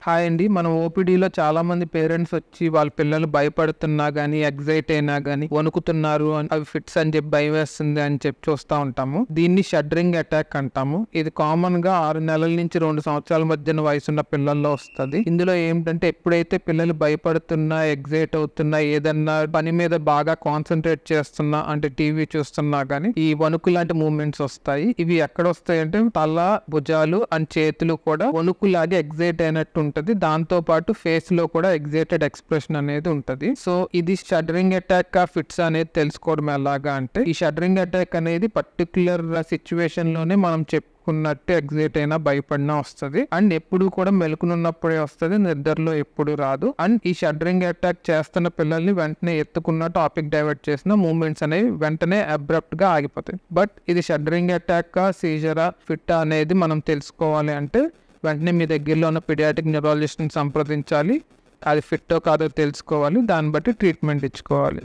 Hi అండి. మనం ఓపీడీలో చాలా మంది పేరెంట్స్ వచ్చి వాళ్ళ పిల్లలు భయపడుతున్నా గానీ, ఎగ్జైట్ అయినా గానీ, వణుకుతున్నారు అవి ఫిట్స్ అని చెప్పి భయం వేస్తుంది అని చెప్పి చూస్తూ ఉంటాము. దీన్ని షడ్రింగ్ అటాక్ అంటాము. ఇది కామన్ గా 6 నెలల నుంచి 2 సంవత్సరాల మధ్యన వయసున్న పిల్లల్లో వస్తుంది. ఇందులో ఏంటంటే ఎప్పుడైతే పిల్లలు భయపడుతున్నా, ఎగ్జైట్ అవుతున్నా, ఏదన్నా పని మీద బాగా కాన్సన్ట్రేట్ చేస్తున్నా, అంటే టీవీ చూస్తున్నా గానీ ఈ వణుకు లాంటి మూవ్మెంట్స్ వస్తాయి. ఇవి ఎక్కడ వస్తాయి అంటే తల, భుజాలు అండ్ చేతులు కూడా వణుకులాగే ఎగ్జైట్ అయినట్టు ఉంటది. దాంతో పాటు ఫేస్ లో కూడా ఎగ్జైటెడ్ ఎక్స్ప్రెషన్ అనేది ఉంటది. సో ఇది షడరింగ్ అటాక్ ఫిట్స్ అనేది తెలుసుకోవడం ఎలాగా అంటే, ఈ షడరింగ్ అటాక్ అనేది పర్టికులర్ సిచ్యువేషన్ లోనే మనం చెప్పుకున్నట్టు ఎగ్జైట్ అయినా, భయపడినా వస్తుంది. అండ్ ఎప్పుడు కూడా మెలకునున్నప్పుడే వస్తుంది, నిద్రలో ఎప్పుడు రాదు. అండ్ ఈ షడరింగ్ అటాక్ చేస్తున్న పిల్లల్ని వెంటనే ఎత్తుకున్న టాపిక్ డైవర్ట్ చేసిన మూవ్మెంట్స్ అనేవి వెంటనే అబ్రప్ట్ గా ఆగిపోతాయి. బట్ ఇది షడరింగ్ అటాక్ సీజరా ఫిట్ అనేది మనం తెలుసుకోవాలి అంటే వెంటనే మీ దగ్గరలో ఉన్న పీడియాట్రిక్ న్యూరాలజిస్ట్ని సంప్రదించాలి. అది ఫిట్టో కాదో తెలుసుకోవాలి. దాన్ని బట్టి ట్రీట్మెంట్ ఇచ్చుకోవాలి.